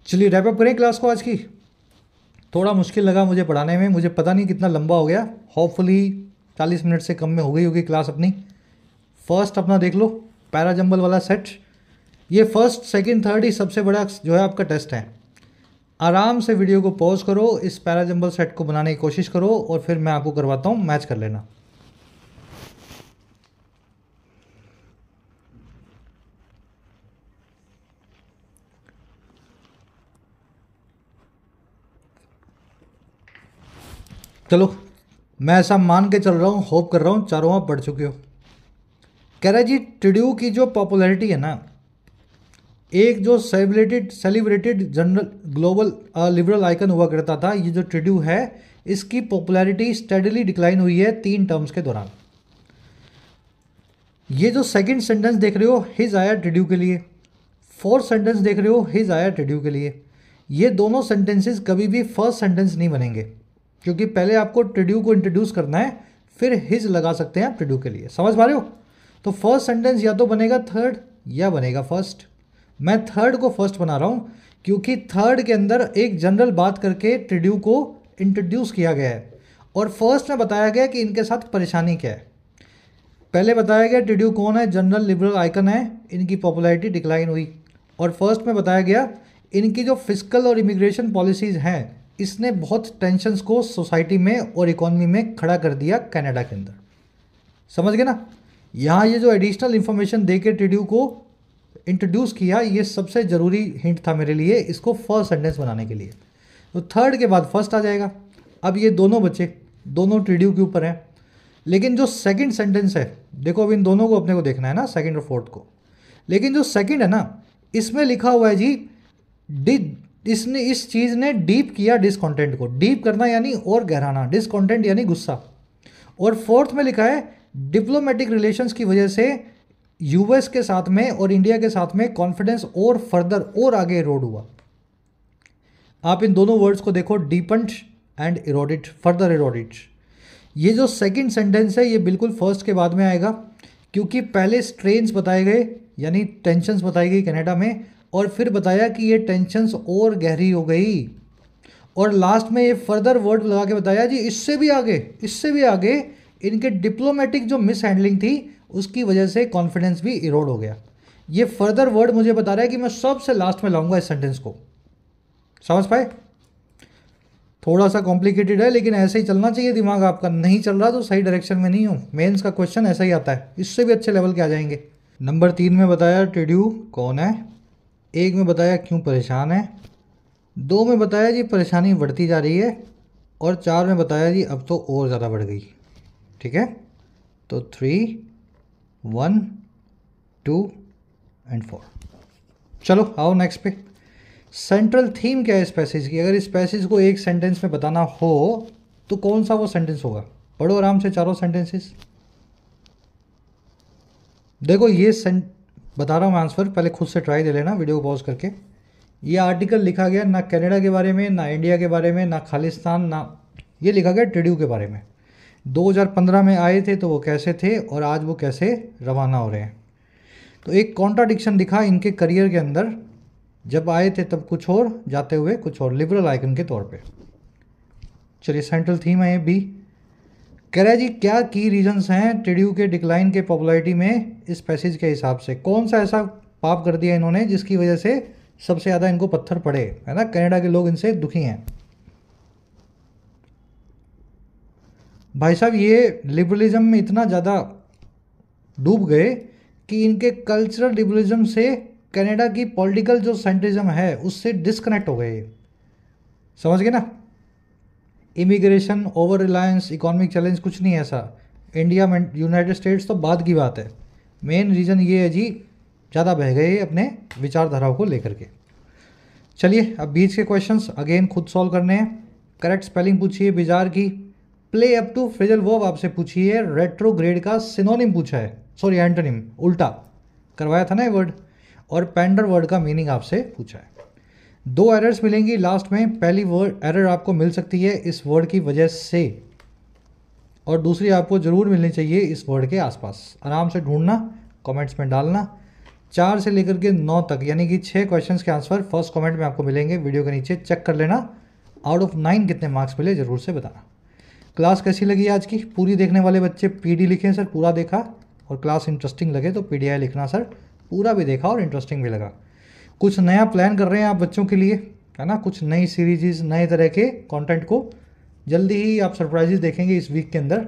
चलिए रैप अप करें क्लास को आज की। थोड़ा मुश्किल लगा मुझे पढ़ाने में, मुझे पता नहीं कितना लंबा हो गया, होपफुली 40 मिनट से कम में हो गई होगी क्लास अपनी। फर्स्ट अपना देख लो पैरा जंबल वाला सेट, ये फर्स्ट सेकंड थर्ड ही सबसे बड़ा जो है आपका टेस्ट है। आराम से वीडियो को पॉज करो, इस पैरा जंबल सेट को बनाने की कोशिश करो और फिर मैं आपको करवाता हूँ, मैच कर लेना। चलो, मैं ऐसा मान के चल रहा हूँ, होप कर रहा हूँ चारों आप पढ़ चुके हो। कह रहा है जी ट्रूड्यू की जो पॉपुलैरिटी है ना, एक जो celebrated general global liberal icon हुआ करता था, ये जो ट्रूड्यू है इसकी पॉपुलैरिटी स्टेडली डिक्लाइन हुई है 3 टर्म्स के दौरान। ये जो सेकंड सेंटेंस देख रहे हो हिज आया ट्रूड्यू के लिए, फोर्थ सेंटेंस देख रहे हो हिज आया ट्रूड्यू के लिए। ये दोनों सेंटेंसेस कभी भी फर्स्ट सेंटेंस नहीं बनेंगे, क्योंकि पहले आपको ट्रूड्यू को इंट्रोड्यूस करना है, फिर हिज लगा सकते हैं आप ट्रूड्यू के लिए। समझ पा रहे हो? तो फर्स्ट सेंटेंस या तो बनेगा थर्ड या बनेगा फर्स्ट। मैं थर्ड को फर्स्ट बना रहा हूँ, क्योंकि थर्ड के अंदर एक जनरल बात करके ट्रूड्यू को इंट्रोड्यूस किया गया है, और फर्स्ट में बताया गया कि इनके साथ परेशानी क्या है। पहले बताया गया ट्रूड्यू कौन है, जनरल लिबरल आइकन है, इनकी पॉपुलैरिटी डिक्लाइन हुई। और फर्स्ट में बताया गया इनकी जो फिजिकल और इमिग्रेशन पॉलिसीज़ हैं, इसने बहुत टेंशन्स को सोसाइटी में और इकोनॉमी में खड़ा कर दिया कनाडा के अंदर। समझ गए ना? यहाँ ये जो एडिशनल इन्फॉर्मेशन दे के ट्रूड्यू को इंट्रोड्यूस किया, ये सबसे ज़रूरी हिंट था मेरे लिए इसको फर्स्ट सेंटेंस बनाने के लिए। तो थर्ड के बाद फर्स्ट आ जाएगा। अब ये दोनों बच्चे दोनों ट्रूड्यू के ऊपर हैं, लेकिन जो सेकंड सेंटेंस है, देखो अब इन दोनों को अपने को देखना है ना, सेकंड और फोर्थ को। लेकिन जो सेकंड है ना, इसमें लिखा हुआ है जी इसने इस चीज़ ने डीप किया डिसकॉन्टेंट को। डीप करना यानी और गहराना, डिसकॉन्टेंट यानी गुस्सा। और फोर्थ में लिखा है डिप्लोमेटिक रिलेशंस की वजह से यूएस के साथ में और इंडिया के साथ में कॉन्फिडेंस और फर्दर और आगे इरोड हुआ। आप इन दोनों वर्ड्स को देखो, डीपन्ड एंड इरोडेड, फर्दर इरोडेड। ये जो सेकंड सेंटेंस है ये बिल्कुल फर्स्ट के बाद में आएगा, क्योंकि पहले स्ट्रेन्स बताए गए यानी टेंशन्स बताई गई कनाडा में, और फिर बताया कि ये टेंशन्स और गहरी हो गई, और लास्ट में ये फर्दर वर्ड लगा के बताया जी इससे भी आगे इनके डिप्लोमेटिक जो मिस हैंडलिंग थी उसकी वजह से कॉन्फिडेंस भी इरोड हो गया। ये फर्दर वर्ड मुझे बता रहा है कि मैं सबसे लास्ट में लाऊंगा इस सेंटेंस को। समझ पाए? थोड़ा सा कॉम्प्लिकेटेड है, लेकिन ऐसे ही चलना चाहिए दिमाग आपका। नहीं चल रहा तो सही डायरेक्शन में नहीं हो। मेंस का क्वेश्चन ऐसा ही आता है, इससे भी अच्छे लेवल के आ जाएंगे। नंबर 3 में बताया ट्रूड्यू कौन है, 1 में बताया क्यों परेशान है, 2 में बताया जी परेशानी बढ़ती जा रही है, और 4 में बताया जी अब तो और ज़्यादा बढ़ गई। ठीक है, तो 3, 1, 2 एंड 4। चलो आओ नेक्स्ट पे। सेंट्रल थीम क्या है इस पैसेज की? अगर इस पैसेज को एक सेंटेंस में बताना हो तो कौन सा वो सेंटेंस होगा? पढ़ो आराम से चारों सेंटेंसेस। देखो ये बता रहा हूँ मैं आंसर, पहले खुद से ट्राई दे लेना वीडियो को पॉज करके। ये आर्टिकल लिखा गया ना कनाडा के बारे में, ना इंडिया के बारे में, ना खालिस्तान, ना ये लिखा गया ट्रूड्यू के बारे में। 2015 में आए थे तो वो कैसे थे और आज वो कैसे रवाना हो रहे हैं। तो एक कॉन्ट्राडिक्शन दिखा इनके करियर के अंदर, जब आए थे तब कुछ और, जाते हुए कुछ और, लिबरल आइकन के तौर पे। चलिए सेंट्रल थीम है ये बी। कह रहा है जी क्या की रीजंस हैं ट्रूड्यू के डिक्लाइन के पॉपुलैरिटी में इस पैसेज के हिसाब से? कौन सा ऐसा पाप कर दिया इन्होंने जिसकी वजह से सबसे ज़्यादा इनको पत्थर पड़े, है ना? कनाडा के लोग इनसे दुखी हैं। भाई साहब ये लिबरलिज्म में इतना ज़्यादा डूब गए कि इनके कल्चरल लिबरलिज्म से कनाडा की पॉलिटिकल जो सेंट्रिज्म है उससे डिस्कनेक्ट हो गए। समझ गए ना? Immigration, over Reliance, economic challenge कुछ नहीं है ऐसा। इंडिया में यूनाइटेड स्टेट्स तो बाद की बात है। मेन रीज़न ये है जी ज़्यादा बह गए अपने विचारधाराओं को लेकर के। चलिए अब बीच के क्वेश्चंस अगेन खुद सॉल्व करने हैं। करेक्ट स्पेलिंग पूछिए बिजार की, play up to phrasal verb आपसे पूछी है, रेट्रोग्रेड का सिनोनिम पूछा है, सॉरी एंटोनिम, उल्टा करवाया था ना ये वर्ड, और पेंडर वर्ड का मीनिंग आपसे पूछा है। 2 एरर्स मिलेंगी लास्ट में। पहली वर्ड एरर आपको मिल सकती है इस वर्ड की वजह से, और दूसरी आपको ज़रूर मिलनी चाहिए इस वर्ड के आसपास। आराम से ढूंढना, कमेंट्स में डालना। 4 से लेकर के 9 तक यानी कि 6 क्वेश्चंस के आंसर फर्स्ट कमेंट में आपको मिलेंगे। वीडियो के नीचे चेक कर लेना, आउट ऑफ 9 कितने मार्क्स मिले ज़रूर से बताना। क्लास कैसी लगी आज की? पूरी देखने वाले बच्चे पीडी लिखें सर पूरा देखा, और क्लास इंटरेस्टिंग लगे तो पीडीआई लिखना सर पूरा भी देखा और इंटरेस्टिंग भी लगा। कुछ नया प्लान कर रहे हैं आप बच्चों के लिए, है ना? कुछ नई सीरीज़, नए तरह के कंटेंट को जल्दी ही आप सरप्राइजेस देखेंगे इस वीक के अंदर।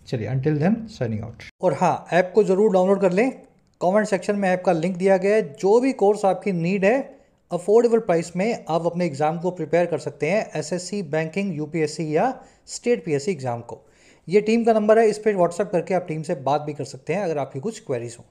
चलिए अंटिल देन साइनिंग आउट। और हाँ, ऐप को ज़रूर डाउनलोड कर लें। कमेंट सेक्शन में ऐप का लिंक दिया गया है। जो भी कोर्स आपकी नीड है अफोर्डेबल प्राइस में आप अपने एग्ज़ाम को प्रिपेयर कर सकते हैं, एसएससी, बैंकिंग, यूपीएससी या स्टेट पीएससी एग्ज़ाम को। ये टीम का नंबर है, इस पर व्हाट्सएप करके आप टीम से बात भी कर सकते हैं अगर आपकी कुछ क्वेरीज हो।